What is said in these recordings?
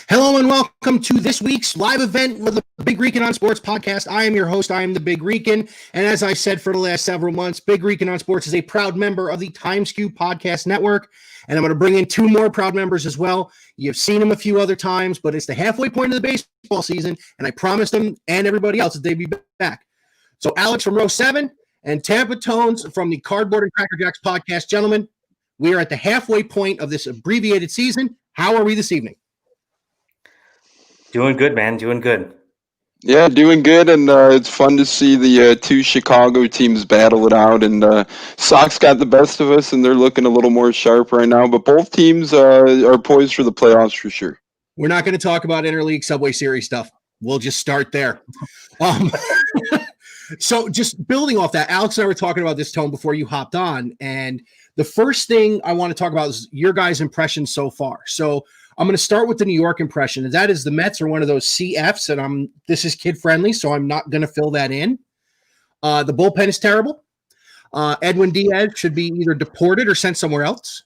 Hello and welcome to this week's live event with the Big Rican on Sports podcast. I am your host. I am the Big Rican. And as I said for the last several months, Big Rican on Sports is a proud member of the TimesQ Podcast Network. And I'm going to bring in two more proud members as well. You've seen them a few other times, but it's the halfway point of the baseball season. And I promised them and everybody else that they'd be back. So Alex from Row 7 and Tampa Tones from the Cardboard and Crackerjacks podcast. Gentlemen, we are at the halfway point of this abbreviated season. How are we this evening? Doing good, man. Doing good. Yeah, doing good, and it's fun to see the two Chicago teams battle it out. And Sox got the best of us, and they're looking a little more sharp right now. But both teams are poised for the playoffs for sure. We're not going to talk about interleague Subway Series stuff. We'll just start there. So just building off that, Alex and I were talking about this, Tone, before you hopped on. And the first thing I want to talk about is your guys' impressions so far. So I'm going to start with the New York impression, and that is the Mets are one of those CFs, and this is kid-friendly, so I'm not going to fill that in. The bullpen is terrible. Edwin Diaz should be either deported or sent somewhere else.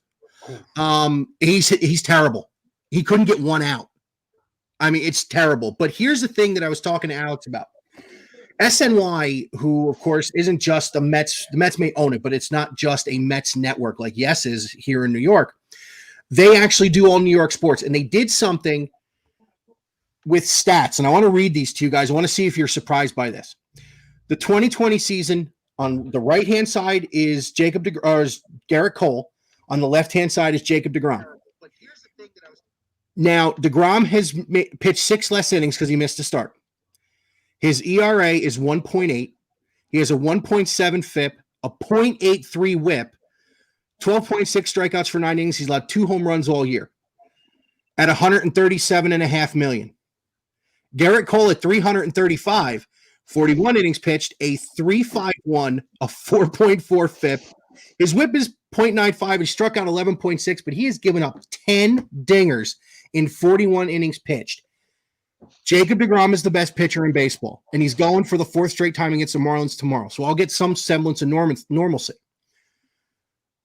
He's terrible. He couldn't get one out. I mean, it's terrible. But here's the thing that I was talking to Alex about. SNY, who, of course, isn't just a Mets – the Mets may own it, but it's not just a Mets network like Yes is here in New York. They actually do all New York sports, and they did something with stats, and I want to read these to you guys. I want to see if you're surprised by this. The 2020 season, on the right-hand side is Garrett Cole. On the left-hand side is Jacob deGrom. Now, deGrom has pitched 6 less innings because he missed a start. His ERA is 1.8. He has a 1.7 FIP, a 0.83 WHIP, 12.6 strikeouts for 9 innings. He's allowed 2 home runs all year at $137.5 million. Garrett Cole at 335, 41 innings pitched, a 3.51, a 4.4 FIP. His WHIP is 0.95. He struck out 11.6, but he has given up 10 dingers in 41 innings pitched. Jacob deGrom is the best pitcher in baseball, and he's going for the 4th straight time against the Marlins tomorrow. So I'll get some semblance of normalcy.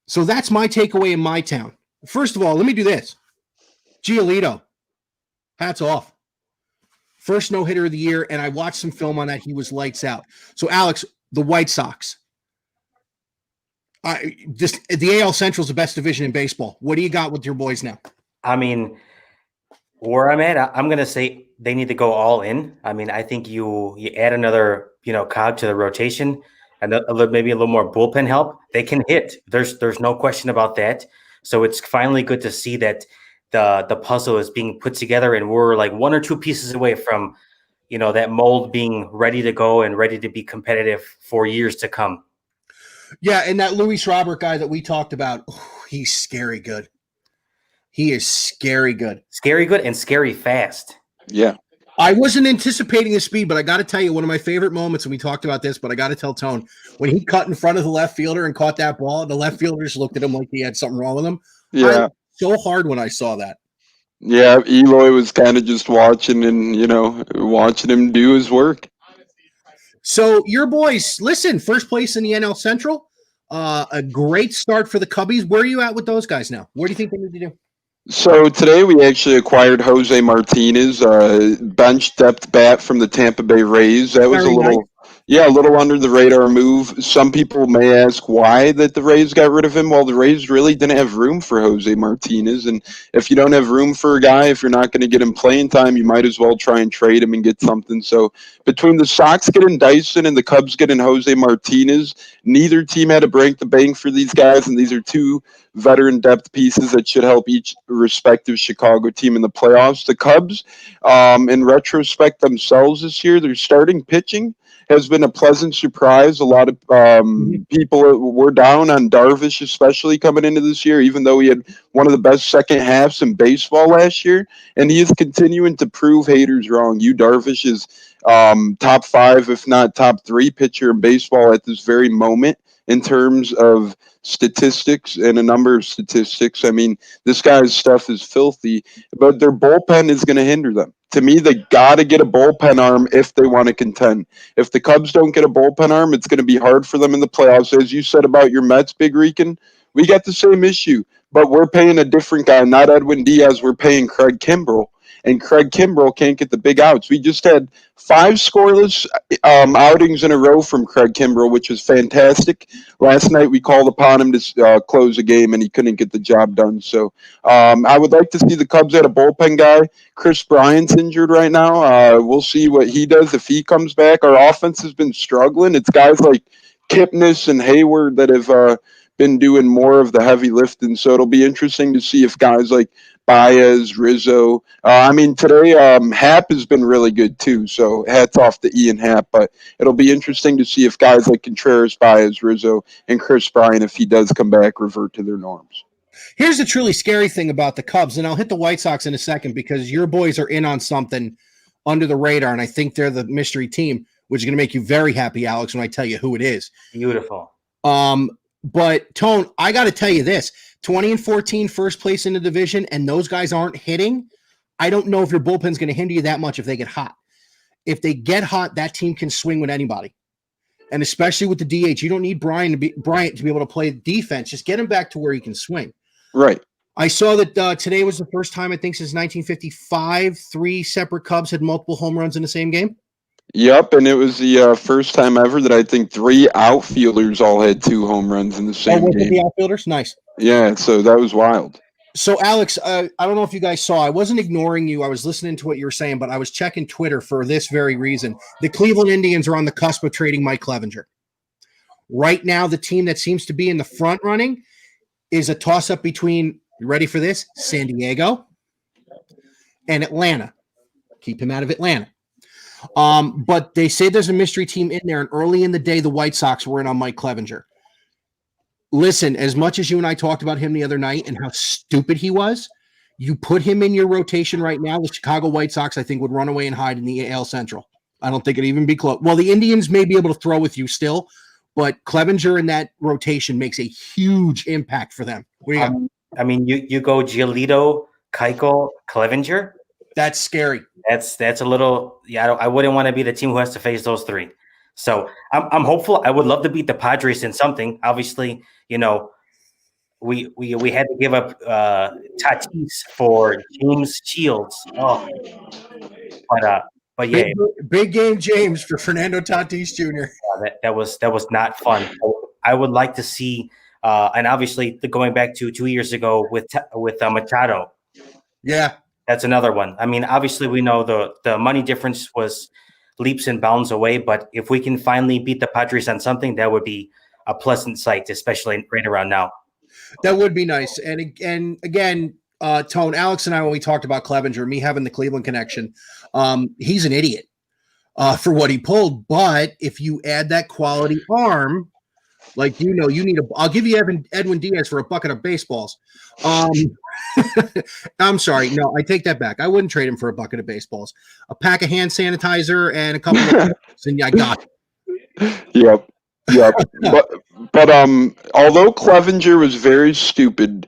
So that's my takeaway in my town. First of all, let me do this. Giolito, hats off. First no-hitter of the year, and I watched some film on that. He was lights out. So, Alex, the White Sox. The AL Central is the best division in baseball. What do you got with your boys now? I mean, where I'm at, I'm going to say they need to go all in. I mean, I think you add another, cog to the rotation, and maybe a little more bullpen help, they can hit. There's no question about that. So it's finally good to see that the puzzle is being put together, and we're like 1 or 2 pieces away from, that mold being ready to go and ready to be competitive for years to come. Yeah, and that Luis Robert guy that we talked about, he's scary good. He is scary good. Scary good and scary fast. Yeah. I wasn't anticipating his speed, but I got to tell you, one of my favorite moments, and we talked about this, but I got to tell Tone, when he cut in front of the left fielder and caught that ball, the left fielder just looked at him like he had something wrong with him. Yeah. So hard when I saw that. Yeah, Eloy was kind of just watching and, watching him do his work. So your boys, listen, first place in the NL Central, a great start for the Cubbies. Where are you at with those guys now? What do you think they need to do? So today we actually acquired Jose Martinez, bench depth bat from the Tampa Bay Rays. That was a little under the radar move. Some people may ask why that the Rays got rid of him. Well, the Rays really didn't have room for Jose Martinez. And if you don't have room for a guy, if you're not going to get him playing time, you might as well try and trade him and get something. So between the Sox getting Dyson and the Cubs getting Jose Martinez, neither team had to break the bank for these guys. And these are 2 veteran depth pieces that should help each respective Chicago team in the playoffs. The Cubs, in retrospect themselves this year, their starting pitching has been a pleasant surprise. A lot of people were down on Darvish, especially coming into this year, even though he had one of the best second halves in baseball last year. And he is continuing to prove haters wrong. Darvish is top 5, if not top 3 pitcher in baseball at this very moment in terms of statistics and a number of statistics. I mean, this guy's stuff is filthy, but their bullpen is going to hinder them. To me, they got to get a bullpen arm if they want to contend. If the Cubs don't get a bullpen arm, it's going to be hard for them in the playoffs. As you said about your Mets, Big Rican, we got the same issue, but we're paying a different guy, not Edwin Diaz. We're paying Craig Kimbrell. and Craig Kimbrell can't get the big outs. We just had 5 scoreless outings in a row from Craig Kimbrell, which is fantastic. Last night we called upon him to close a game, and he couldn't get the job done. So I would like to see the Cubs add a bullpen guy. Chris Bryant's injured right now. We'll see what he does if he comes back. Our offense has been struggling. It's guys like Kipnis and Hayward that have been doing more of the heavy lifting. So it'll be interesting to see if guys like Baez, Rizzo. Today Happ has been really good too. So hats off to Ian Happ. But it'll be interesting to see if guys like Contreras, Baez, Rizzo, and Chris Bryant, if he does come back, revert to their norms. Here's the truly scary thing about the Cubs, and I'll hit the White Sox in a second because your boys are in on something under the radar, and I think they're the mystery team, which is going to make you very happy, Alex, when I tell you who it is. Beautiful. But, Tone, I got to tell you this. 20-14, first place in the division, and those guys aren't hitting. I don't know if your bullpen's going to hinder you that much if they get hot. If they get hot, that team can swing with anybody. And especially with the DH, you don't need Bryant to be able to play defense. Just get him back to where he can swing. Right. I saw that today was the first time, I think, since 1955, 3 separate Cubs had multiple home runs in the same game. Yep, and it was the first time ever that I think 3 outfielders all had 2 home runs in the same was game. it the outfielders? Nice. Yeah, so that was wild. So, Alex, I don't know if you guys saw. I wasn't ignoring you. I was listening to what you were saying, but I was checking Twitter for this very reason. The Cleveland Indians are on the cusp of trading Mike Clevenger. Right now, the team that seems to be in the front running is a toss-up between, you ready for this, San Diego and Atlanta. Keep him out of Atlanta. But they say there's a mystery team in there, and early in the day, the White Sox were in on Mike Clevenger. Listen, as much as you and I talked about him the other night and how stupid he was, you put him in your rotation right now, the Chicago White Sox, I think, would run away and hide in the AL Central. I don't think it'd even be close. Well, the Indians may be able to throw with you still, but Clevenger in that rotation makes a huge impact for them. What do you got? You go Giolito, Keuchel, Clevenger. That's scary. That's a little. Yeah, I wouldn't want to be the team who has to face those 3. So I'm hopeful. I would love to beat the Padres in something. Obviously, we had to give up Tatis for James Shields. Oh, but yeah, big game James for Fernando Tatis Jr. That was not fun. I would like to see, and obviously going back to 2 years ago with Machado. Yeah, that's another one. Obviously we know the money difference was leaps and bounds away, but if we can finally beat the Padres on something, that would be a pleasant sight, especially right around now. That would be nice. And again, Tone, Alex and I, when we talked about Clevenger, me having the Cleveland connection, he's an idiot for what he pulled. But if you add that quality arm, like, you need I'll give you Edwin Diaz for a bucket of baseballs. I'm sorry. No, I take that back. I wouldn't trade him for a bucket of baseballs. A pack of hand sanitizer and a couple of and I got it. Yep. But although Clevenger was very stupid,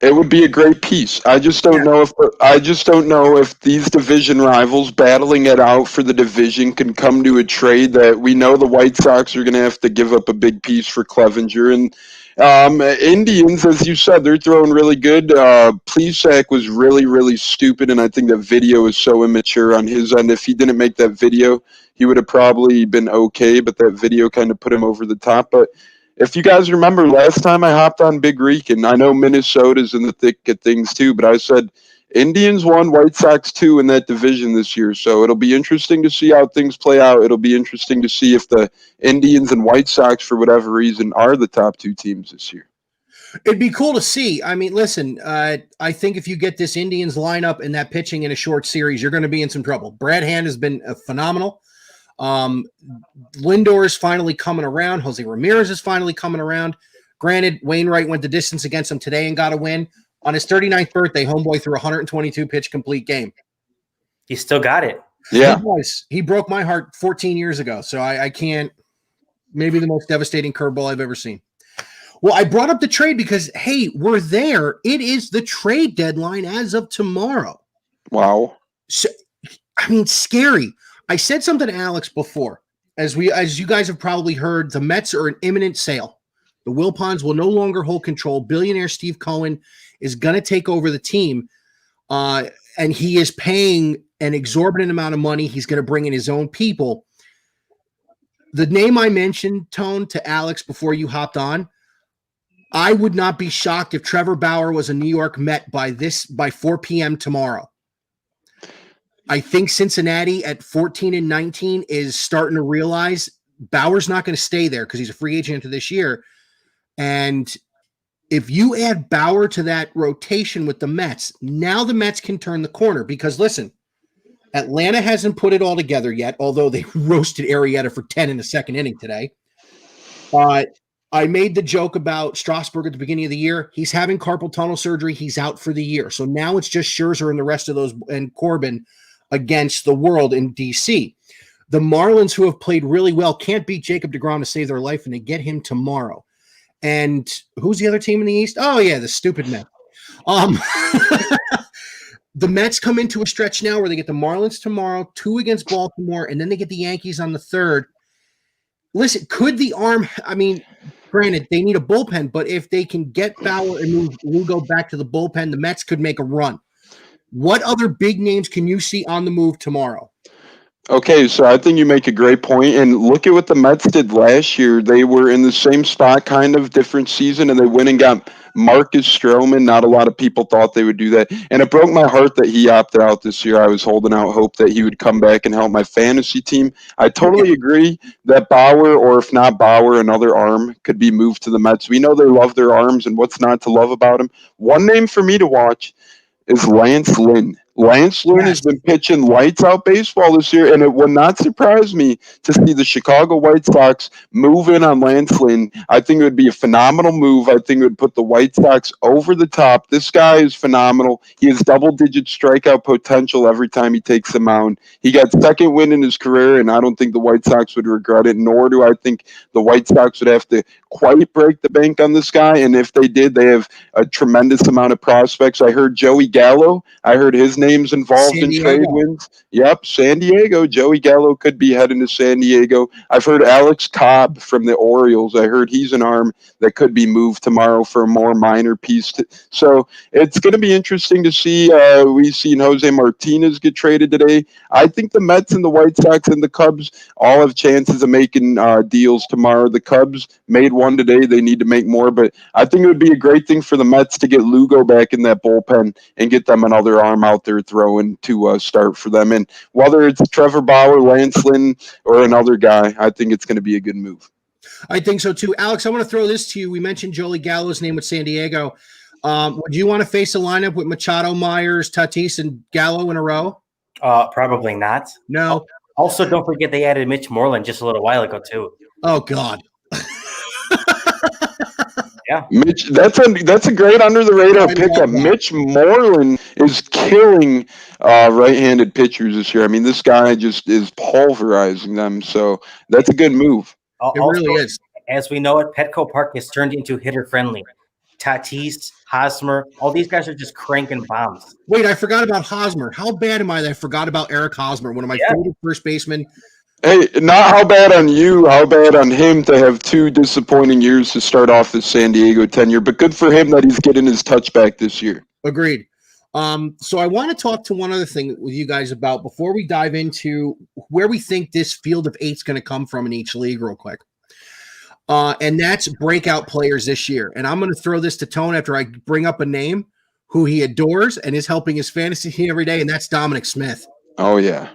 it would be a great piece. I just don't know if these division rivals battling it out for the division can come to a trade that we know the White Sox are going to have to give up a big piece for Clevenger. And Indians, as you said, they're throwing really good. Plesac was really, really stupid, and I think that video is so immature on his end. If he didn't make that video, he would have probably been okay, but that video kind of put him over the top. But if you guys remember, last time I hopped on Big Reek, and I know Minnesota's in the thick of things too, but I said Indians 1, White Sox 2 in that division this year. So it'll be interesting to see how things play out. It'll be interesting to see if the Indians and White Sox, for whatever reason, are the top 2 teams this year. It'd be cool to see. Listen, I think if you get this Indians lineup and that pitching in a short series, you're going to be in some trouble. Brad Hand has been phenomenal. Lindor is finally coming around. Jose Ramirez is finally coming around. Granted, Wainwright went the distance against him today and got a win. On his 39th birthday, homeboy threw a 122-pitch complete game. He still got it. Yeah. He broke my heart 14 years ago, so I can't – maybe the most devastating curveball I've ever seen. Well, I brought up the trade because, hey, we're there. It is the trade deadline as of tomorrow. Wow. So, scary. I said something to Alex before. As you guys have probably heard, the Mets are an imminent sale. The Wilpons will no longer hold control. Billionaire Steve Cohen is going to take over the team. and he is paying an exorbitant amount of money. He's going to bring in his own people. The name I mentioned, Tone, to Alex before you hopped on, I would not be shocked if Trevor Bauer was a New York Met by 4 p.m. tomorrow. I think Cincinnati at 14-19 is starting to realize Bauer's not going to stay there because he's a free agent into this year. And if you add Bauer to that rotation with the Mets, now the Mets can turn the corner because, listen, Atlanta hasn't put it all together yet, although they roasted Arrieta for 10 in the second inning today. I made the joke about Strasburg at the beginning of the year. He's having carpal tunnel surgery. He's out for the year. So now it's just Scherzer and the rest of those and Corbin against the world in D.C. The Marlins, who have played really well, can't beat Jacob deGrom to save their life, and they get him tomorrow. And who's the other team in the East? Oh, yeah, the stupid Mets. The Mets come into a stretch now where they get the Marlins tomorrow, 2 against Baltimore, and then they get the Yankees on the 3rd. Listen, could the arm – I mean, granted, they need a bullpen, but if they can get Bauer and move Lugo back to the bullpen, the Mets could make a run. What other big names can you see on the move tomorrow? Okay, so I think you make a great point, and look at what the Mets did last year. They were in the same spot, kind of different season, and they went and got Marcus Stroman. Not a lot of people thought they would do that, and it broke my heart that he opted out this year. I was holding out hope that he would come back and help my fantasy team. I totally agree that Bauer, or if not Bauer, another arm could be moved to the Mets. We know they love their arms, and what's not to love about them? One name for me to watch is Lance Lynn. Lance Lynn has been pitching lights out baseball this year, and it would not surprise me to see the Chicago White Sox move in on Lance Lynn. I think it would be a phenomenal move. I think it would put the White Sox over the top. This guy is phenomenal. He has double-digit strikeout potential every time he takes the mound. He got second win in his career, and I don't think the White Sox would regret it, nor do I think the White Sox would have to quite break the bank on this guy, and if they did, they have a tremendous amount of prospects. I heard Joey Gallo. I heard his name's involved in trade wins. Yep, San Diego. Joey Gallo could be heading to San Diego. I've heard Alex Cobb from the Orioles. I heard he's an arm that could be moved tomorrow for a more minor piece. So it's going to be interesting to see. We've seen Jose Martinez get traded today. I think the Mets and the White Sox and the Cubs all have chances of making deals tomorrow. The Cubs made one today. They need to make more, but I think it would be a great thing for the Mets to get Lugo back in that bullpen and get them another arm out there throwing to start for them. And whether it's Trevor Bauer, Lance Lynn, or another guy, I think it's going to be a good move. I think so too. Alex, I want to throw this to you. We mentioned Joey Gallo's name with San Diego. Would you want to face a lineup with Machado, Myers, Tatis, and Gallo in a row? Probably not. No. Also, don't forget they added Mitch Moreland just a little while ago too. Oh God. Yeah, Mitch, that's a great under the radar pickup. Mitch Moreland is killing right-handed pitchers this year. I mean, this guy just is pulverizing them. So that's a good move. It really is. As we know it, Petco Park has turned into hitter friendly. Tatis, Hosmer, all these guys are just cranking bombs. Wait, I forgot about Hosmer. How bad am I that I forgot about Eric Hosmer, one of my favorite first basemen? Hey, not how bad on you, how bad on him to have 2 disappointing years to start off his San Diego tenure, but good for him that he's getting his touch back this year. Agreed. So I want to talk to one other thing with you guys about before we dive into where we think this field of 8 is going to come from in each league real quick. And that's breakout players this year. And I'm going to throw this to Tone after I bring up a name who he adores and is helping his fantasy team every day, and that's Dominic Smith. Oh, yeah.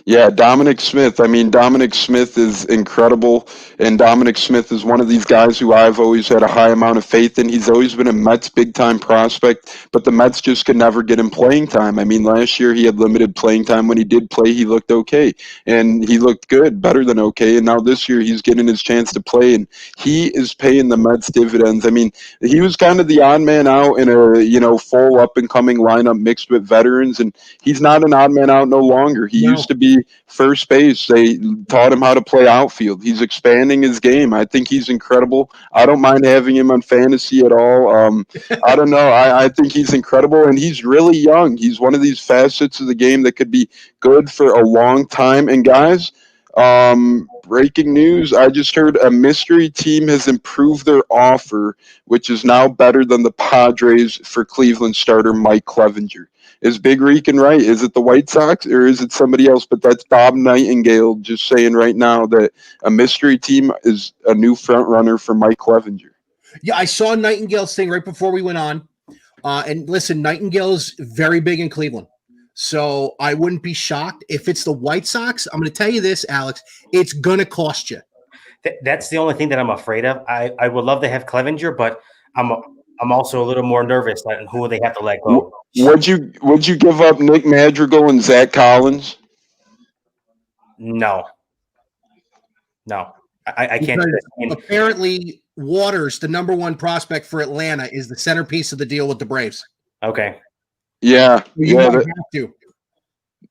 Yeah, Dominic Smith. I mean, Dominic Smith is incredible, and Dominic Smith is one of these guys who I've always had a high amount of faith in. He's always been a Mets big-time prospect, but the Mets just could never get him playing time. I mean, last year he had limited playing time. When he did play, he looked okay, and he looked good, better than okay, and now this year he's getting his chance to play, and he is paying the Mets dividends. I mean, he was kind of the odd man out in a, full up-and-coming lineup mixed with veterans, and he's not an odd man out no longer. He used to be first base. They taught him how to play outfield. He's expanding his game. I think he's incredible. I don't mind having him on fantasy at all. I don't know. I think he's incredible, and he's really young. He's one of these facets of the game that could be good for a long time. And guys, Breaking news. I just heard a mystery team has improved their offer, which is now better than the Padres for Cleveland starter Mike Clevenger. Is Big Rican right? Is it the White Sox or is it somebody else? But that's Bob Nightingale just saying right now that a mystery team is a new front runner for Mike Clevenger. Yeah, I saw Nightingale's thing right before we went on. And listen, Nightingale's very big in Cleveland. So I wouldn't be shocked if it's the White Sox. I'm going to tell you this, Alex. It's going to cost you. That's the only thing that I'm afraid of. I would love to have Clevenger, but I'm also a little more nervous on who they have to let go. Would you give up Nick Madrigal and Zach Collins? No. I can't do that. Apparently, Waters, the number one prospect for Atlanta, is the centerpiece of the deal with the Braves. Okay. Yeah. You might have to.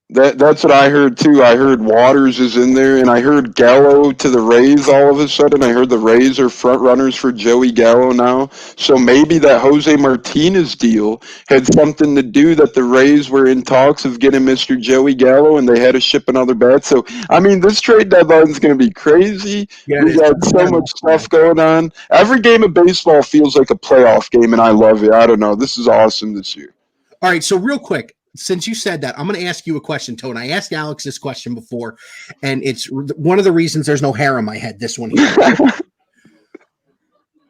That's what I heard too. I heard Waters is in there, and I heard Gallo to the Rays all of a sudden. I heard the Rays are front runners for Joey Gallo now. So maybe that Jose Martinez deal had something to do that the Rays were in talks of getting Mr. Joey Gallo, and they had to ship another bat. So, I mean, this trade deadline is going to be crazy. Yeah, we got so much stuff going on. Every game of baseball feels like a playoff game, and I love it. I don't know. This is awesome this year. All right, so real quick. Since you said that, I'm going to ask you a question, Tone. I asked Alex this question before, and it's one of the reasons there's no hair on my head. This one here.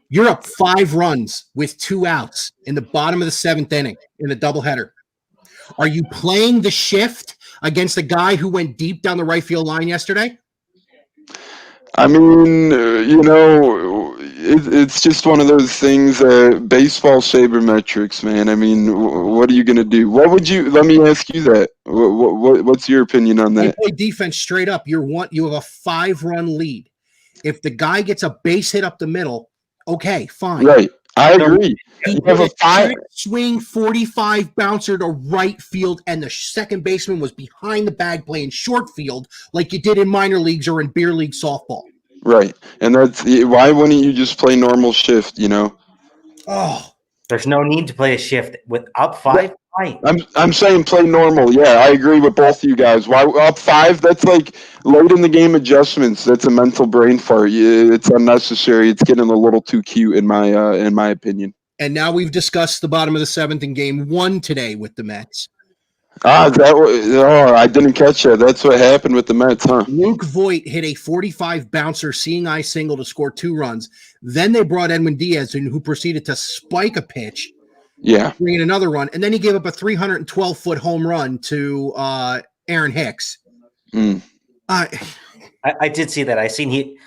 You're up 5 runs with 2 outs in the bottom of the 7th inning in a doubleheader. Are you playing the shift against a guy who went deep down the right field line yesterday? I mean, it's just one of those things. Baseball sabermetrics, man. I mean, what are you gonna do? What would you? Let me ask you that. What's your opinion on that? You play defense straight up. You have a 5-run lead. If the guy gets a base hit up the middle, okay, fine. Right, I agree. He have a 5 swing 45 bouncer to right field, and the second baseman was behind the bag playing short field like you did in minor leagues or in beer league softball. Right, and that's why wouldn't you just play normal shift? Oh, there's no need to play a shift with up 5. Right. I'm saying play normal. Yeah, I agree with both of you guys. Why up 5? That's like late in the game adjustments. That's a mental brain fart. It's unnecessary. It's getting a little too cute in my opinion. And now we've discussed the bottom of the 7th in game 1 today with the Mets. I didn't catch that. That's what happened with the Mets, huh? Luke Voit hit a 45 bouncer seeing eye single to score 2 runs. Then they brought Edwin Diaz in, who proceeded to spike a pitch. Yeah. Bring in another run. And then he gave up a 312-foot home run to Aaron Hicks. I did see that. I seen he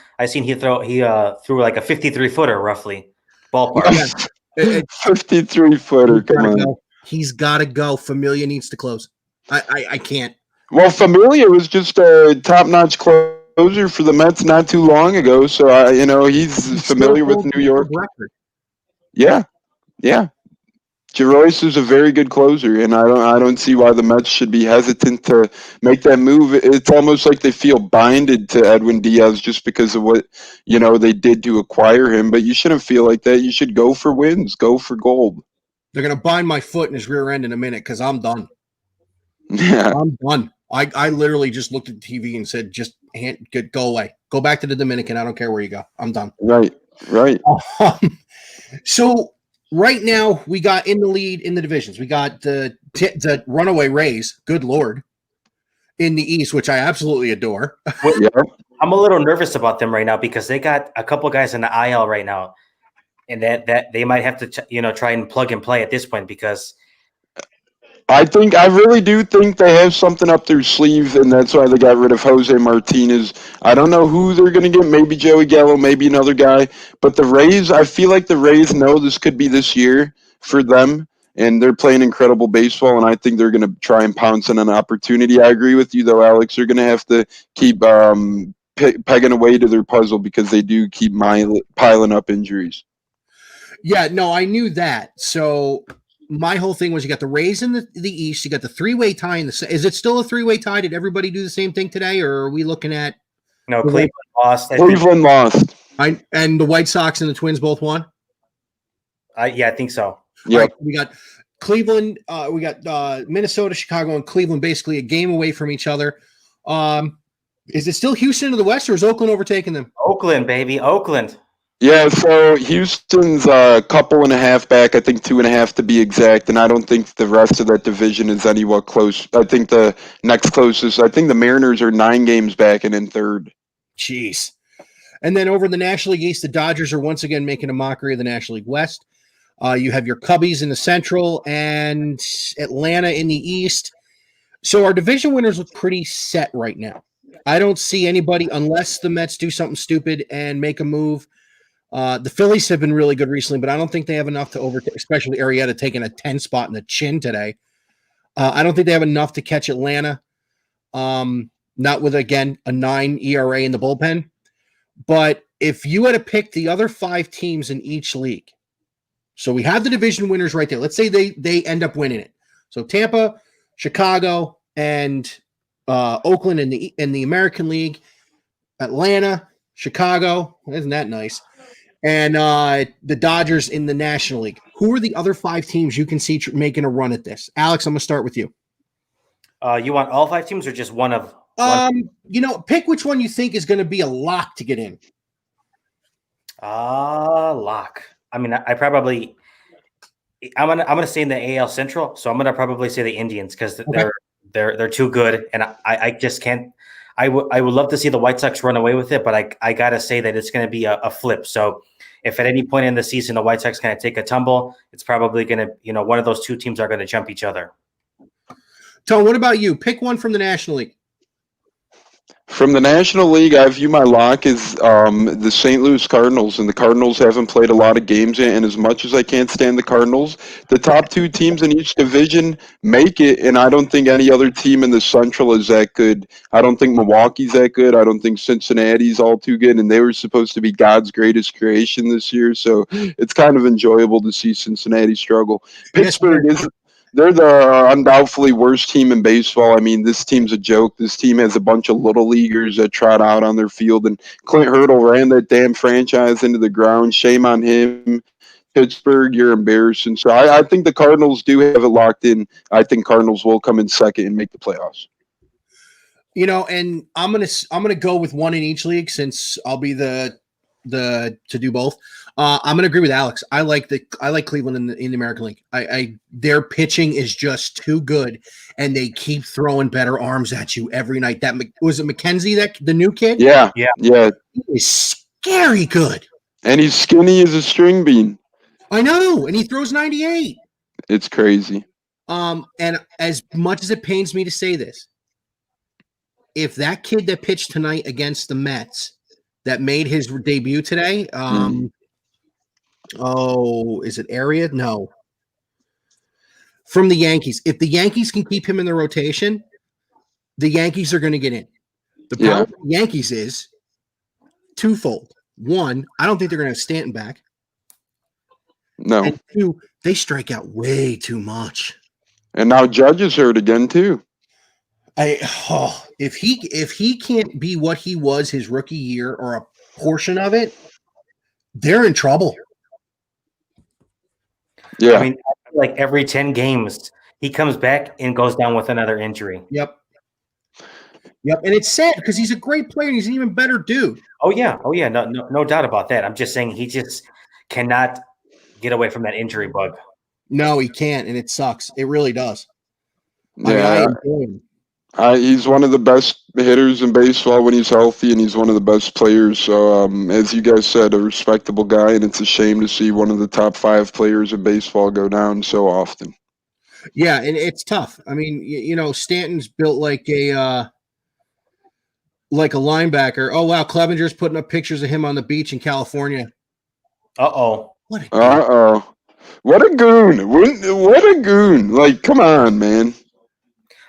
threw like a 53-footer roughly. Ballpark. 53-footer. Come on. He's got to go. Familia needs to close. I can't. Well, Familia was just a top-notch closer for the Mets not too long ago, so he's familiar with New York. Yeah. Jarois is a very good closer, and I don't see why the Mets should be hesitant to make that move. It's almost like they feel binded to Edwin Diaz just because of what they did to acquire him. But you shouldn't feel like that. You should go for wins, go for gold. They're gonna bind my foot in his rear end in a minute because I'm done. Yeah, I'm done. I literally just looked at the TV and said, "Just go away. Go back to the Dominican. I don't care where you go. I'm done." Right. So. Right now, we got in the lead in the divisions. We got the runaway Rays, good Lord, in the East, which I absolutely adore. I'm a little nervous about them right now because they got a couple guys in the IL right now, and that they might have to try and plug and play at this point because I really do think they have something up their sleeve, and that's why they got rid of Jose Martinez. I don't know who they're going to get, maybe Joey Gallo, maybe another guy. But the Rays, I feel like the Rays know this could be this year for them, and they're playing incredible baseball, and I think they're going to try and pounce on an opportunity. I agree with you, though, Alex. They're going to have to keep pegging away to their puzzle because they do keep piling up injuries. Yeah, no, I knew that. So my whole thing was you got the Rays in the East, you got the 3-way tie in the. Is it still a 3-way tie? Did everybody do the same thing today, or are we looking at? No, Cleveland lost. Cleveland lost. And the White Sox and the Twins both won. Yeah, I think so. Yeah, right, we got Cleveland. We got Minnesota, Chicago, and Cleveland basically a game away from each other. Is it still Houston to the west, or is Oakland overtaking them? Oakland, baby, Oakland. Yeah, so Houston's a couple and a half back, I think 2.5 to be exact, and I don't think the rest of that division is anywhat close. I think the next closest, I think the Mariners are 9 games back and in third. Jeez. And then over in the National League East, the Dodgers are once again making a mockery of the National League West. You have your Cubbies in the Central and Atlanta in the East. So our division winners look pretty set right now. I don't see anybody, unless the Mets do something stupid and make a move. The Phillies have been really good recently, but I don't think they have enough to overtake, especially Arrieta taking a 10 spot in the chin today. I don't think they have enough to catch Atlanta. Not with, again, a 9 ERA in the bullpen. But if you had to pick the other 5 teams in each league, so we have the division winners right there. Let's say they end up winning it. So Tampa, Chicago, and Oakland in the American League, Atlanta, Chicago, isn't that nice? And the Dodgers in the National League. Who are the other 5 teams you can see making a run at this? Alex, I'm going to start with you. You want all 5 teams or just one of? Pick which one you think is going to be a lock to get in. Lock. I mean, I'm gonna say in the AL Central, so I'm gonna probably say the Indians because they're too good, and I just can't. I would love to see the White Sox run away with it, but I gotta say that it's gonna be a flip. So if at any point in the season the White Sox kind of take a tumble, it's probably gonna one of those 2 teams are gonna jump each other. Tone, what about you? Pick one from the National League. From the National League, I view my lock as the St. Louis Cardinals, and the Cardinals haven't played a lot of games yet, and as much as I can't stand the Cardinals, the top 2 teams in each division make it, and I don't think any other team in the Central is that good. I don't think Milwaukee's that good. I don't think Cincinnati's all too good, and they were supposed to be God's greatest creation this year, so it's kind of enjoyable to see Cincinnati struggle. Pittsburgh is... They're the undoubtedly worst team in baseball. I mean, this team's a joke. This team has a bunch of little leaguers that trot out on their field, and Clint Hurdle ran that damn franchise into the ground. Shame on him. Pittsburgh, you're embarrassing. So I think the Cardinals do have it locked in. I think Cardinals will come in second and make the playoffs. And I'm gonna go with one in each league since I'll be the to do both. I'm gonna agree with Alex. I like Cleveland in the American League. Their pitching is just too good, and they keep throwing better arms at you every night. That was it McKenzie, that the new kid? Yeah. He is scary good, and he's skinny as a string bean. I know, and he throws 98. It's crazy. And as much as it pains me to say this, if that kid that pitched tonight against the Mets that made his debut today, is it Area? No. From the Yankees. If the Yankees can keep him in the rotation, the Yankees are going to get in. The problem with the Yankees is twofold. One, I don't think they're going to have Stanton back. No. And 2, they strike out way too much. And now Judge is hurt again too. If he can't be what he was his rookie year or a portion of it, they're in trouble. Yeah. I mean, like every 10 games, he comes back and goes down with another injury. Yep. And it's sad because he's a great player and he's an even better dude. Oh yeah. No doubt about that. I'm just saying he just cannot get away from that injury bug. No, he can't, and it sucks. It really does. Yeah. He's one of the best hitters in baseball when he's healthy, and he's one of the best players. So, as you guys said, a respectable guy, and it's a shame to see one of the top 5 players in baseball go down so often. Yeah, and it's tough. I mean, Stanton's built like a linebacker. Oh wow, Clevenger's putting up pictures of him on the beach in California. Uh-oh. What a goon! What a goon! Like, come on, man.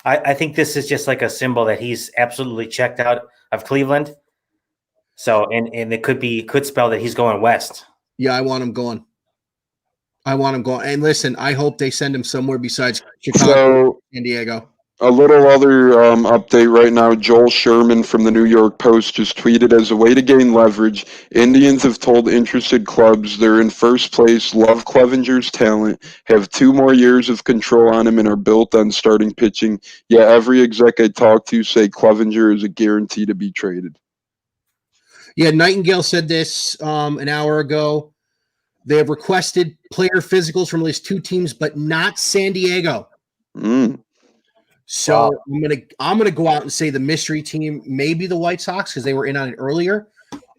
I think this is just like a symbol that he's absolutely checked out of Cleveland. So, and it could spell that he's going west. Yeah, I want him going. And listen, I hope they send him somewhere besides Chicago, San Diego. A little other update right now. Joel Sherman from the New York Post just tweeted, as a way to gain leverage, Indians have told interested clubs they're in first place, love Clevenger's talent, have 2 more years of control on him, and are built on starting pitching. Yet every exec I talk to say Clevenger is a guarantee to be traded. Yeah, Nightingale said this an hour ago. They have requested player physicals from at least 2 teams, but not San Diego. So wow. I'm gonna go out and say the mystery team, maybe the White Sox, because they were in on it earlier.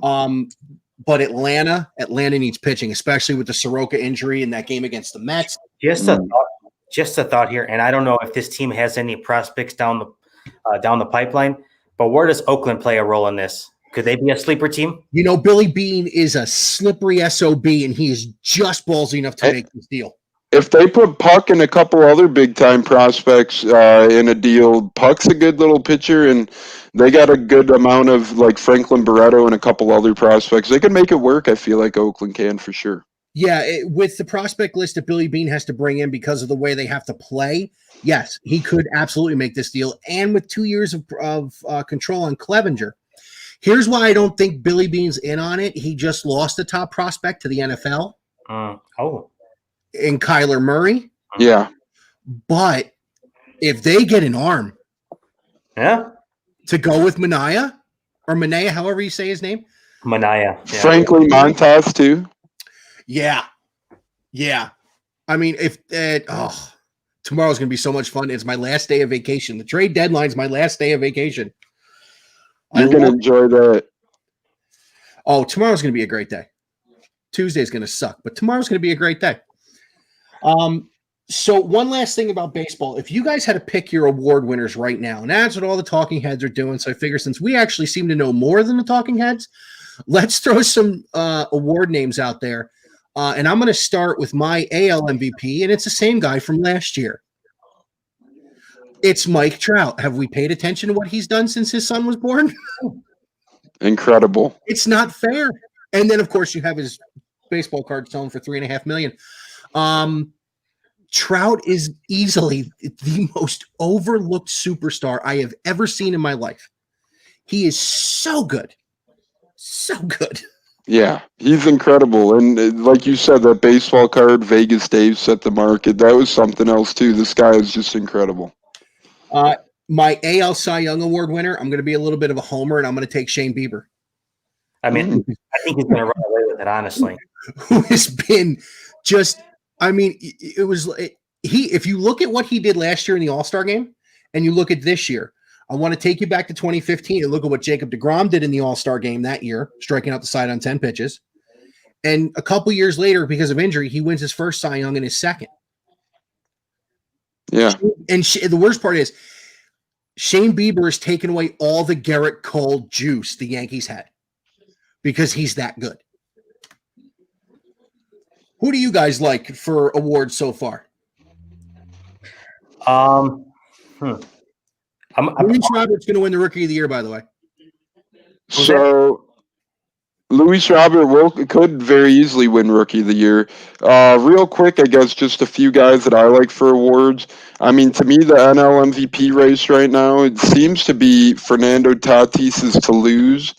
But Atlanta needs pitching, especially with the Soroka injury in that game against the Mets. Just a thought here, and I don't know if this team has any prospects down the pipeline, but where does Oakland play a role in this? Could they be a sleeper team? You know, Billy Beane is a slippery SOB, and he is just ballsy enough to make this deal. If they put Puck and a couple other big-time prospects in a deal, Puck's a good little pitcher, and they got a good amount of, like, Franklin Barreto and a couple other prospects. They can make it work, I feel like Oakland can, for sure. Yeah, with the prospect list that Billy Beane has to bring in because of the way they have to play, yes, he could absolutely make this deal. And with 2 years of control on Clevenger. Here's why I don't think Billy Beane's in on it. He just lost a top prospect to the NFL. In Kyler Murray. Yeah. But if they get an arm to go with Manaea, however you say his name. Manaea. Yeah. Frankly, Montas too. Yeah. Yeah. I mean, tomorrow's going to be so much fun. It's my last day of vacation. The trade deadline's my last day of vacation. You're going to enjoy that. Oh, tomorrow's going to be a great day. Tuesday's going to suck, but tomorrow's going to be a great day. So one last thing about baseball, if you guys had to pick your award winners right now, and that's what all the talking heads are doing. So I figure since we actually seem to know more than the talking heads, let's throw some award names out there. And I'm going to start with my AL MVP, and it's the same guy from last year. It's Mike Trout. Have we paid attention to what he's done since his son was born? Incredible. It's not fair. And then, of course, you have his baseball card selling for $3.5 million. Trout is easily the most overlooked superstar I have ever seen in my life. He is so good. So good. Yeah, he's incredible. And like you said, that baseball card, Vegas Dave set the market. That was something else, too. This guy is just incredible. My AL Cy Young Award winner, I'm going to be a little bit of a homer, and I'm going to take Shane Bieber. I mean, I think he's going to run away with it, honestly. Who has been just, I mean, if you look at what he did last year in the All-Star game, and you look at this year, I want to take you back to 2015 and look at what Jacob deGrom did in the All-Star game that year, striking out the side on 10 pitches. And a couple years later, because of injury, he wins his first Cy Young and his second. Yeah. And the worst part is Shane Bieber has taken away all the Garrett Cole juice the Yankees had because he's that good. Who do you guys like for awards so far? Luis Robert's going to win the Rookie of the Year, by the way. So Luis Robert could very easily win Rookie of the Year. Real quick, I guess just a few guys that I like for awards. I mean, to me, the NL MVP race right now, it seems to be Fernando Tatis's to lose.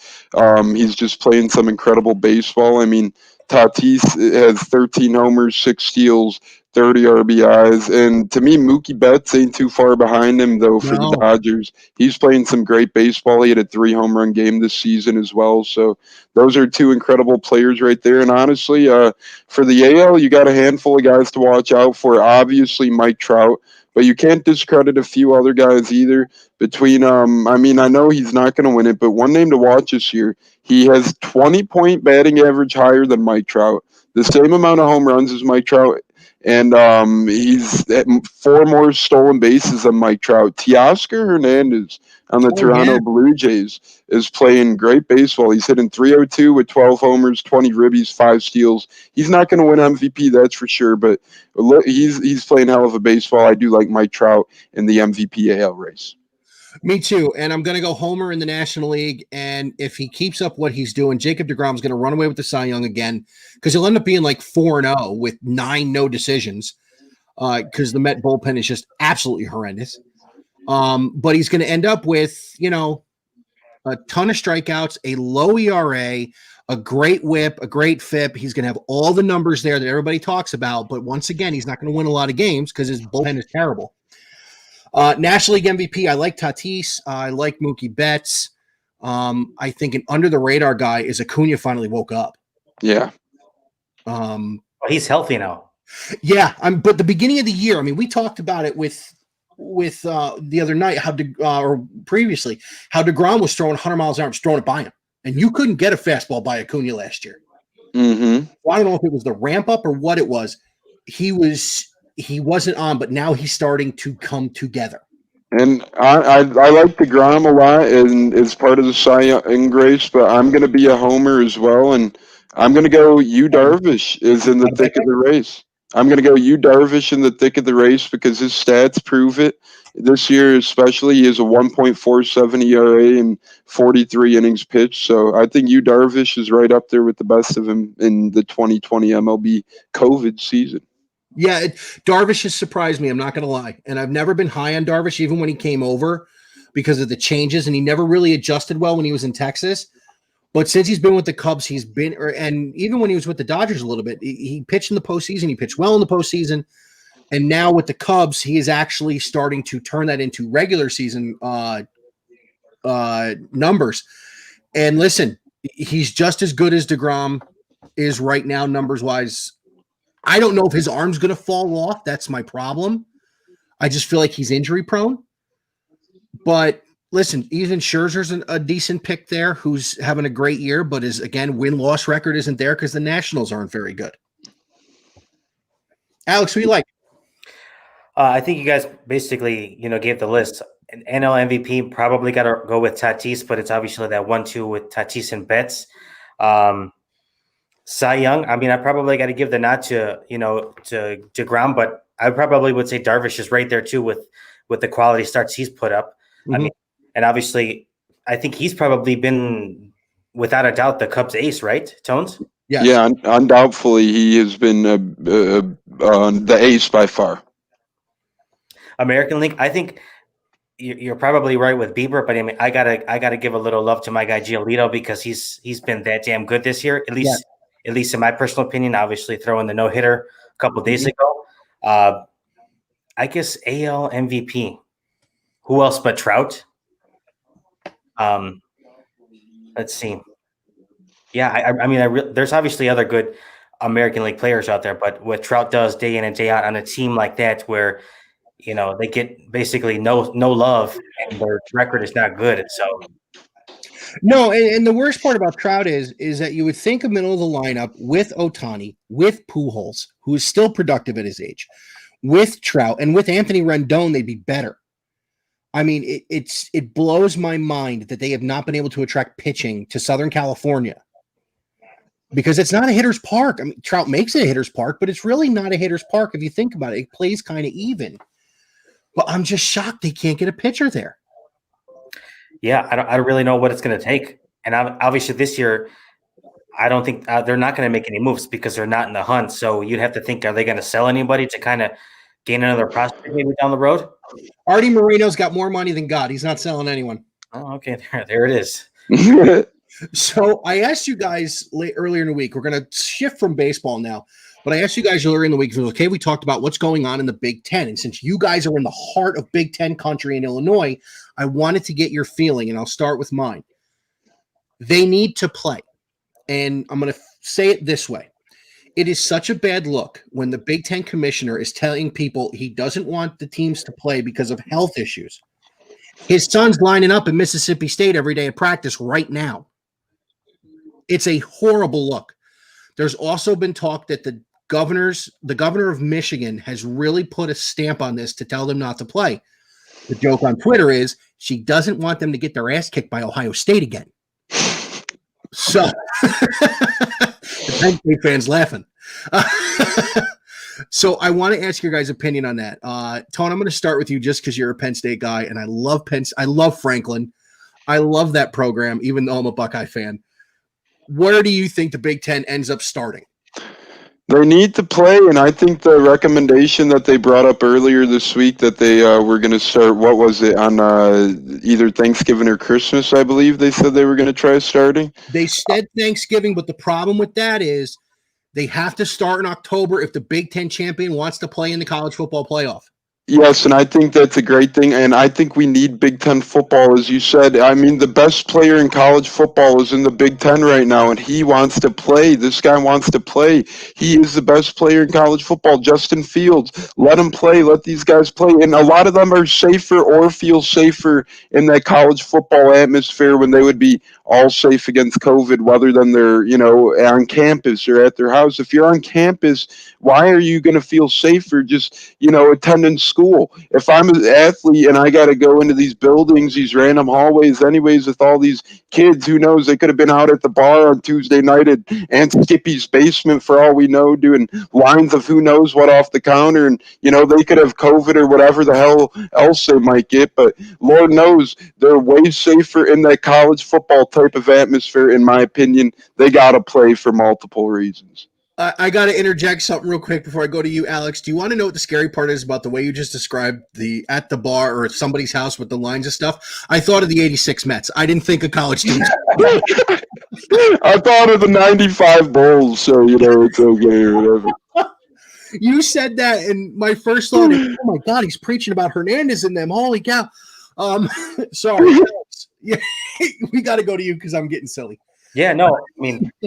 He's just playing some incredible baseball. I mean, Tatis has 13 homers, 6 steals, 30 RBIs. And to me, Mookie Betts ain't too far behind him, though, for the Dodgers. He's playing some great baseball. He had a 3-home-run game this season as well. So those are 2 incredible players right there. And honestly, for the AL, you got a handful of guys to watch out for. Obviously, Mike Trout. But you can't discredit a few other guys either. Between, I mean, I know he's not going to win it, but one name to watch this year, he has 20-point batting average higher than Mike Trout, the same amount of home runs as Mike Trout, and he's at 4 more stolen bases than Mike Trout. Teoscar Hernandez on the Toronto Blue Jays is playing great baseball. He's hitting .302 with 12 homers, 20 ribbies, 5 steals. He's not going to win MVP, that's for sure, but he's playing hell of a baseball. I do like Mike Trout in the MVP AL race. Me too, and I'm going to go homer in the National League, and if he keeps up what he's doing, Jacob deGrom's going to run away with the Cy Young again because he'll end up being like 4-0 with 9 no decisions because the Met bullpen is just absolutely horrendous. But he's going to end up with, a ton of strikeouts, a low ERA, a great whip, a great FIP. He's going to have all the numbers there that everybody talks about. But once again, he's not going to win a lot of games because his bullpen is terrible. National League MVP, I like Tatis. I like Mookie Betts. I think an under-the-radar guy is Acuna finally woke up. Yeah. He's healthy now. Yeah, but the beginning of the year, I mean, we talked about it with the other night, or previously, how DeGrom was throwing 100 miles an hour, throwing it by him, and you couldn't get a fastball by Acuna last year. Mm-hmm. Well, I don't know if it was the ramp up or what it was. He wasn't on, but now he's starting to come together. And I like DeGrom a lot, and it's part of the Cy Young race, but I'm going to be a homer as well, and I'm going to go Yu Darvish is in the thick of the race. I'm going to go Yu Darvish in the thick of the race because his stats prove it. This year especially, he has a 1.47 ERA and 43 innings pitched, so I think Yu Darvish is right up there with the best of him in the 2020 MLB COVID season. Yeah, Darvish has surprised me. I'm not going to lie. And I've never been high on Darvish, even when he came over, because of the changes. And he never really adjusted well when he was in Texas. But since he's been with the Cubs, and even when he was with the Dodgers a little bit, he pitched in the postseason. He pitched well in the postseason. And now with the Cubs, he is actually starting to turn that into regular season numbers. And listen, he's just as good as DeGrom is right now, numbers-wise. I don't know if his arm's going to fall off. That's my problem. I just feel like he's injury prone. But listen, even Scherzer's a decent pick there, who's having a great year, but is, again, win-loss record isn't there because the Nationals aren't very good. Alex, who you like? I think you guys basically, gave the list. An NL MVP probably got to go with Tatis, but it's obviously that 1-2 with Tatis and Betts. Cy Young, I mean, I probably got to give the nod to DeGrom, but I probably would say Darvish is right there too with the quality starts he's put up. Mm-hmm. I mean, and obviously, I think he's probably been, without a doubt, the Cubs ace, right, Tones? Yeah, undoubtedly he has been the ace by far. American League, I think you're probably right with Bieber, but I mean, I gotta give a little love to my guy Giolito because he's been that damn good this year, at least in my personal opinion. Obviously, throwing the no-hitter a couple of days ago. I guess AL MVP. Who else but Trout? Let's see. Yeah, I mean, there's obviously other good American League players out there, but what Trout does day in and day out on a team like that, where they get basically no love and their record is not good. So no, and the worst part about Trout is that you would think a middle of the lineup with Ohtani, with Pujols, who is still productive at his age, with Trout, and with Anthony Rendon, they'd be better. I mean, it blows my mind that they have not been able to attract pitching to Southern California because it's not a hitter's park. I mean, Trout makes it a hitter's park, but it's really not a hitter's park if you think about it. It plays kind of even. But I'm just shocked they can't get a pitcher there. Yeah, I don't really know what it's going to take. And obviously this year, I don't think they're not going to make any moves because they're not in the hunt. So you'd have to think, are they going to sell anybody to kind of gain another prospect maybe down the road? Artie Moreno's got more money than God. He's not selling anyone. Oh, okay. There it is. So I asked you guys earlier in the week, we're going to shift from baseball now, but I asked you guys earlier in the week, okay, we talked about what's going on in the Big Ten. And since you guys are in the heart of Big Ten country in Illinois, I wanted to get your feeling, and I'll start with mine. They need to play. And I'm going to say it this way. It is such a bad look when the Big Ten commissioner is telling people he doesn't want the teams to play because of health issues. His son's lining up in Mississippi State every day at practice right now. It's a horrible look. There's also been talk that the governor of Michigan has really put a stamp on this to tell them not to play. The joke on Twitter is she doesn't want them to get their ass kicked by Ohio State again. So the Penn State fans laughing. So I want to ask your guys' opinion on that. Tone, I'm going to start with you just because you're a Penn State guy, and I love I love Franklin. I love that program, even though I'm a Buckeye fan. Where do you think the Big Ten ends up starting? They need to play, and I think the recommendation that they brought up earlier this week that they were going to start, what was it, on either Thanksgiving or Christmas, I believe they said they were going to try starting. They said Thanksgiving, but the problem with that is they have to start in October if the Big Ten champion wants to play in the college football playoff. Yes, and I think that's a great thing, and I think we need Big Ten football, as you said. I mean, the best player in college football is in the Big Ten right now, and he wants to play. This guy wants to play. He is the best player in college football, Justin Fields. Let him play. Let these guys play. And a lot of them are safer or feel safer in that college football atmosphere when they would be all safe against COVID, whether than they're, on campus or at their house. If you're on campus, why are you going to feel safer just, attending school? If I'm an athlete and I got to go into these buildings, these random hallways anyways with all these kids, who knows, they could have been out at the bar on Tuesday night at Aunt Skippy's basement for all we know, doing lines of who knows what off the counter, and they could have COVID or whatever the hell else they might get, but Lord knows they're way safer in that college football type of atmosphere. In my opinion, they got to play for multiple reasons. I got to interject something real quick before I go to you, Alex. Do you want to know what the scary part is about the way you just described the at the bar or at somebody's house with the lines of stuff? I thought of the 86 Mets. I didn't think of college teams. I thought of the 95 Bulls, so, it's okay or whatever. You said that, and my first thought is, oh, my God, he's preaching about Hernandez and them. Holy cow. Sorry. Alex. Yeah, we got to go to you because I'm getting silly. Yeah, no, I mean –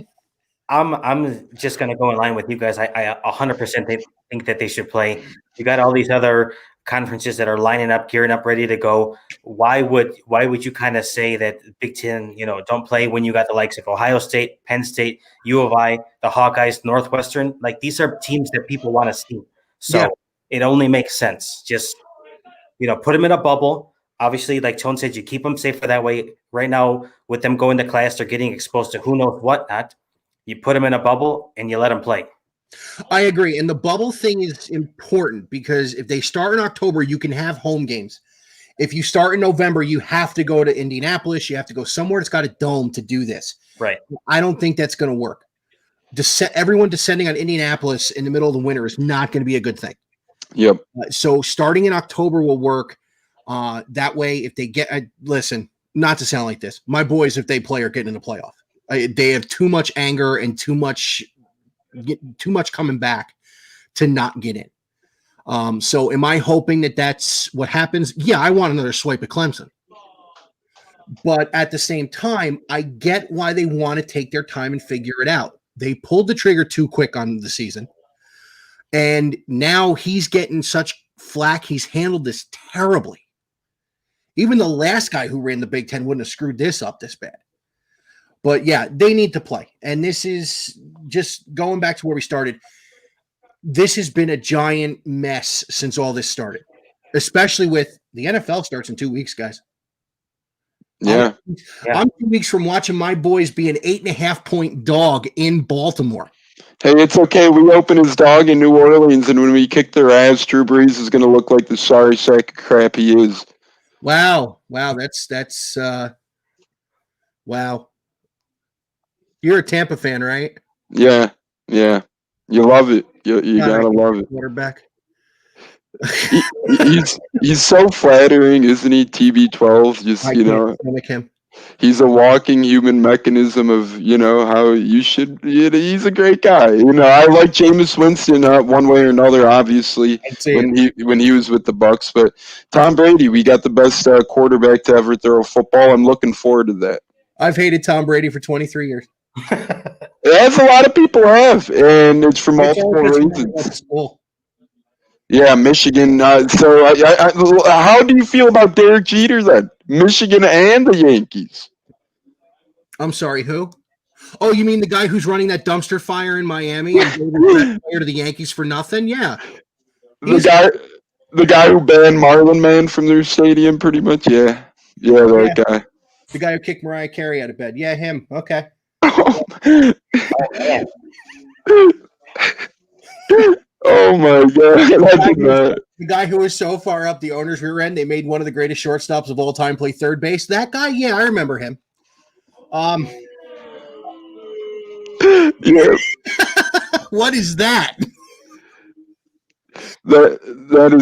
I'm just going to go in line with you guys. I 100% think that they should play. You got all these other conferences that are lining up, gearing up, ready to go. Why would you kind of say that Big Ten, don't play when you got the likes of Ohio State, Penn State, U of I, the Hawkeyes, Northwestern? Like, these are teams that people want to see. So It only makes sense. Just, put them in a bubble. Obviously, like Tone said, you keep them safe for that way. Right now, with them going to class, they're getting exposed to who knows what not. You put them in a bubble and you let them play. I agree. And the bubble thing is important because if they start in October, you can have home games. If you start in November, you have to go to Indianapolis. You have to go somewhere that's got a dome to do this. Right. I don't think that's going to work. Everyone descending on Indianapolis in the middle of the winter is not going to be a good thing. Yep. So starting in October will work. That way, if they get listen, not to sound like this, my boys, if they play, are getting in the playoff. They have too much anger and too much coming back to not get in. So am I hoping that that's what happens? Yeah, I want another swipe at Clemson. But at the same time, I get why they want to take their time and figure it out. They pulled the trigger too quick on the season. And now he's getting such flack. He's handled this terribly. Even the last guy who ran the Big Ten wouldn't have screwed this up this bad. But yeah, they need to play. And this is just going back to where we started. This has been a giant mess since all this started, especially with the NFL starts in 2 weeks, guys. Yeah. I'm 2 weeks from watching my boys be an 8.5-point dog in Baltimore. Hey, it's okay. We open his dog in New Orleans, and when we kick their ass, Drew Brees is going to look like the sorry sack of crap he is. Wow. That's wow. You're a Tampa fan, right? Yeah. You love it. You gotta love it. Quarterback. He's so flattering, isn't he? TB12, just Like him. He's a walking human mechanism of how you should. He's a great guy. I like Jameis Winston one way or another. Obviously, when he was with the Bucks, but Tom Brady, we got the best quarterback to ever throw a football. I'm looking forward to that. I've hated Tom Brady for 23 years. As a lot of people have, and it's for multiple reasons. Yeah, Michigan. So, how do you feel about Derek Jeter then? Michigan and the Yankees. I'm sorry, who? Oh, you mean the guy who's running that dumpster fire in Miami and gave the player to the Yankees for nothing? Yeah. The guy who banned Marlon Man from their stadium, pretty much. Yeah, that guy. The guy who kicked Mariah Carey out of bed. Yeah, him. Okay. Oh my God! The guy who was so far up the owner's rear end, they made one of the greatest shortstops of all time play third base. That guy, yeah, I remember him. Yeah. What is that? That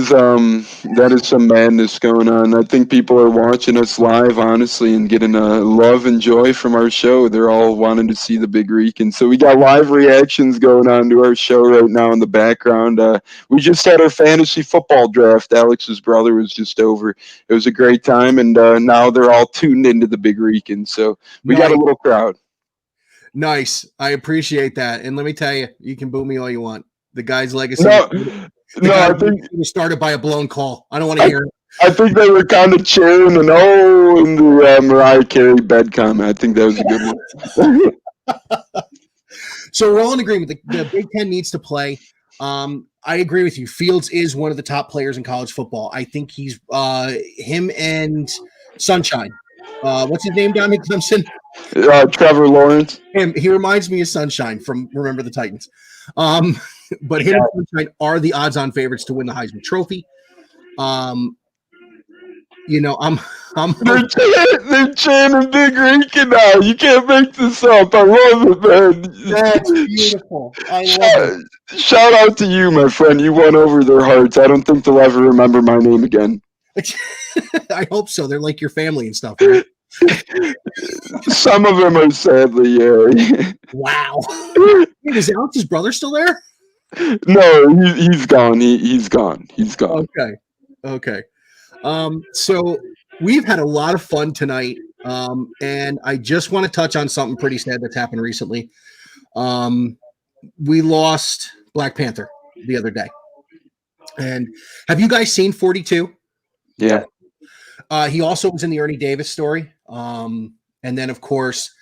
is some madness going on. I think people are watching us live, honestly, and getting love and joy from our show. They're all wanting to see the Big Rican. So we got live reactions going on to our show right now in the background. We just had our fantasy football draft. Alex's brother was just over. It was a great time, and now they're all tuned into the Big Rican. So we got a little crowd. Nice. I appreciate that. And let me tell you, you can boo me all you want. The guy's legacy. No, I think it was started by a blown call. I don't want to hear it. I think they were kind of cheering and in the Mariah Carey bed comment. I think that was a good one. So we're all in agreement. The Big Ten needs to play. I agree with you. Fields is one of the top players in college football. I think he's him and Sunshine. What's his name down in Clemson? Trevor Lawrence. He reminds me of Sunshine from Remember the Titans. But him and Sunshine are the odds-on favorites to win the Heisman Trophy. You know, they're chanting Big Rican now. You can't make this up. I love it, man. That's beautiful. I love it. Shout out to you, my friend. You won over their hearts. I don't think they'll ever remember my name again. I hope so. They're like your family and stuff, right? Some of them are, sadly, yeah. Wow. Is Alex's brother still there? No, he's gone. He's gone. He's gone. Okay. So we've had a lot of fun tonight. And I just want to touch on something pretty sad that's happened recently. We lost Black Panther the other day. And have you guys seen 42? Yeah. He also was in the Ernie Davis story. And then, of course,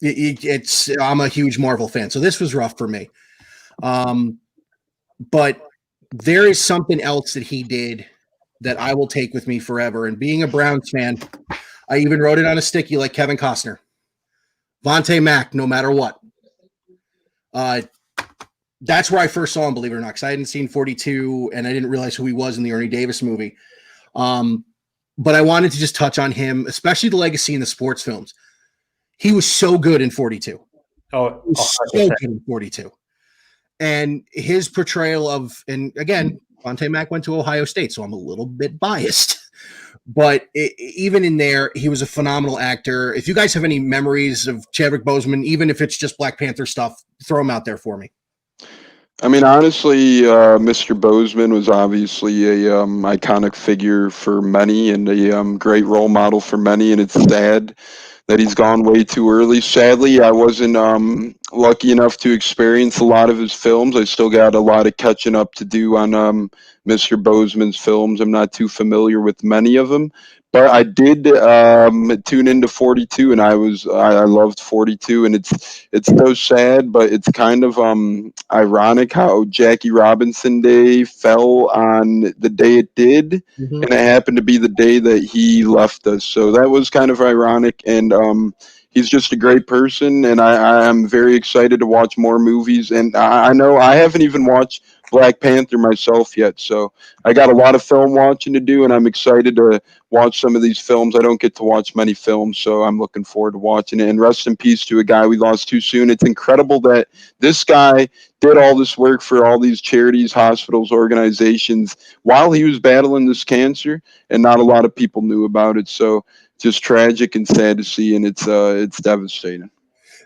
I'm a huge Marvel fan, so this was rough for me. But there is something else that he did that I will take with me forever. And being a Browns fan, I even wrote it on a sticky like Kevin Costner. Vontae Mack, no matter what. That's where I first saw him, believe it or not, because I hadn't seen 42, and I didn't realize who he was in the Ernie Davis movie. But I wanted to just touch on him, especially the legacy in the sports films. He was so good in 42. Oh, he was so good in 42. And his portrayal of, and again, Vontae Mack went to Ohio State, so I'm a little bit biased. But even in there, he was a phenomenal actor. If you guys have any memories of Chadwick Boseman, even if it's just Black Panther stuff, throw them out there for me. I mean, honestly, Mr. Boseman was obviously a iconic figure for many and a great role model for many, and it's sad that he's gone way too early. Sadly, I wasn't lucky enough to experience a lot of his films. I still got a lot of catching up to do on Mr. Boseman's films. I'm not too familiar with many of them, but I did tune into 42, and I loved 42, and it's so sad, but it's kind of ironic how Jackie Robinson Day fell on the day it did, and it happened to be the day that he left us. So that was kind of ironic, and he's just a great person, and I am very excited to watch more movies. And I know I haven't even watched Black Panther myself yet, so I got a lot of film watching to do, and I'm excited to watch some of these films. I don't get to watch many films, so I'm looking forward to watching it. And rest in peace to a guy we lost too soon. It's incredible that this guy did all this work for all these charities, hospitals, organizations while he was battling this cancer, and not a lot of people knew about it. So just tragic and sad to see, and it's devastating.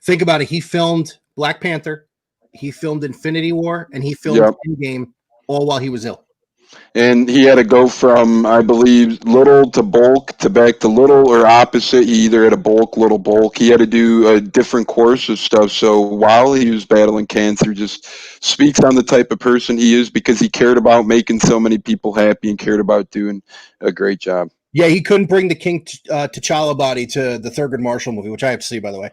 Think about it. He filmed Black Panther, he filmed Infinity War, and he filmed Endgame all while he was ill. And he had to go from, I believe, little to bulk to back to little, or opposite. He either had a bulk, little bulk. He had to do a different course of stuff. So while he was battling cancer, just speaks on the type of person he is, because he cared about making so many people happy and cared about doing a great job. Yeah, he couldn't bring the King T'Challa body to the Thurgood Marshall movie, which I have to see, by the way.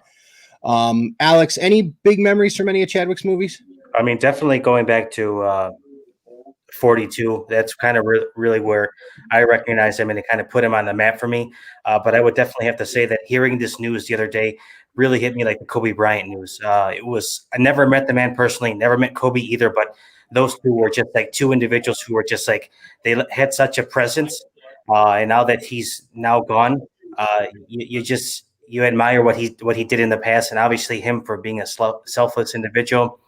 Alex, any big memories from any of Chadwick's movies? I mean, definitely going back to 42. That's kind of really where I recognize him, and it kind of put him on the map for me. But I would definitely have to say that hearing this news the other day really hit me like the Kobe Bryant news. I never met the man personally, never met Kobe either, but those two were just like two individuals who were just like, they had such a presence. And now that he's now gone, you admire what he did in the past, and obviously him for being a selfless individual,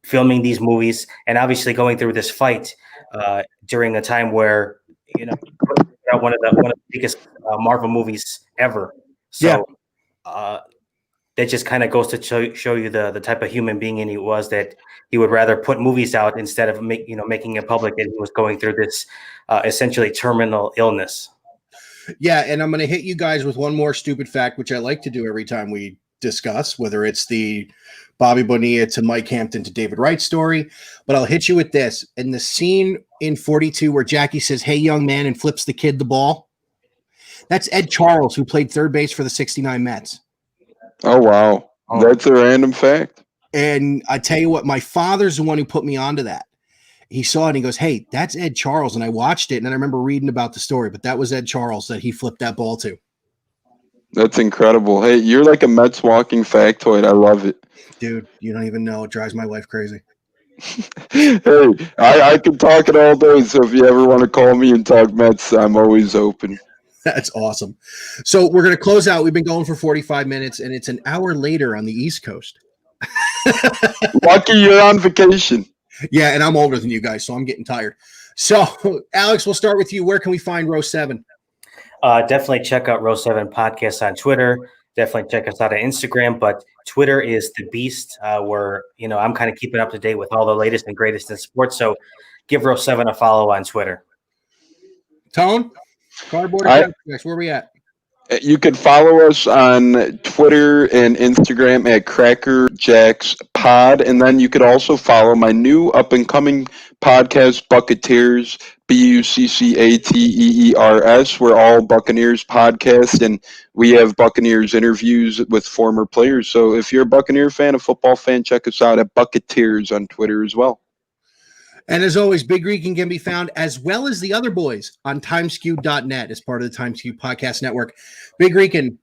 filming these movies, and obviously going through this fight during a time where one of the biggest Marvel movies ever. So that just kind of goes to show you the type of human being he was, that he would rather put movies out instead of making it public that he was going through this essentially terminal illness. Yeah, and I'm going to hit you guys with one more stupid fact, which I like to do every time we discuss, whether it's the Bobby Bonilla to Mike Hampton to David Wright story. But I'll hit you with this. In the scene in 42 where Jackie says, "Hey, young man," and flips the kid the ball, that's Ed Charles, who played third base for the 69 Mets. Oh, wow. That's a random fact. And I tell you what, my father's the one who put me onto that. He saw it and he goes, "Hey, that's Ed Charles." And I watched it and I remember reading about the story, but that was Ed Charles that he flipped that ball to. That's incredible. Hey, you're like a Mets walking factoid. I love it. Dude, you don't even know. It drives my wife crazy. Hey, I can talk it all day. So if you ever want to call me and talk Mets, I'm always open. That's awesome. So we're going to close out. We've been going for 45 minutes and it's an hour later on the East Coast. Lucky you're on vacation. Yeah, and I'm older than you guys, so I'm getting tired. So, Alex, we'll start with you. Where can we find Row 7? Definitely check out Row 7 Podcast on Twitter. Definitely check us out on Instagram. But Twitter is the beast where, I'm kind of keeping up to date with all the latest and greatest in sports. So give Row 7 a follow on Twitter. Tone? Cardboard and Crackerjacks, where are we at? You can follow us on Twitter and Instagram at Crackerjacks Pod, and then you could also follow my new up-and-coming podcast, Buccateers, Buccateers. We're all Buccaneers podcast, and we have Buccaneers interviews with former players. So if you're a Buccaneer fan, a football fan, check us out at Buccateers on Twitter as well. And as always, Big Rican can be found, as well as the other boys, on timeskew.net as part of the Timeskew Podcast Network. Big Rican,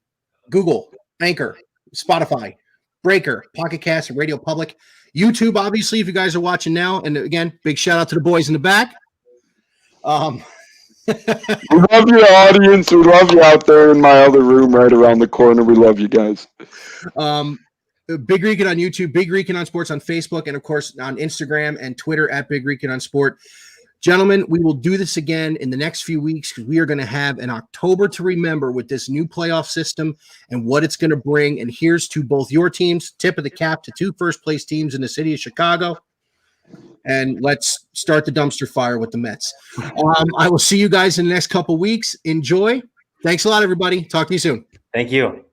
Google, Anchor, Spotify, Breaker, Pocket Cast, and Radio Public. YouTube, obviously, if you guys are watching now. And again, big shout out to the boys in the back. We love your audience. We love you out there in my other room right around the corner. We love you guys. Big Rican on YouTube, Big Rican on Sports on Facebook, and of course on Instagram and Twitter at Big Rican on Sport. Gentlemen, we will do this again in the next few weeks because we are going to have an October to remember with this new playoff system and what it's going to bring. And here's to both your teams, tip of the cap to 2 first-place teams in the city of Chicago. And let's start the dumpster fire with the Mets. I will see you guys in the next couple weeks. Enjoy. Thanks a lot, everybody. Talk to you soon. Thank you.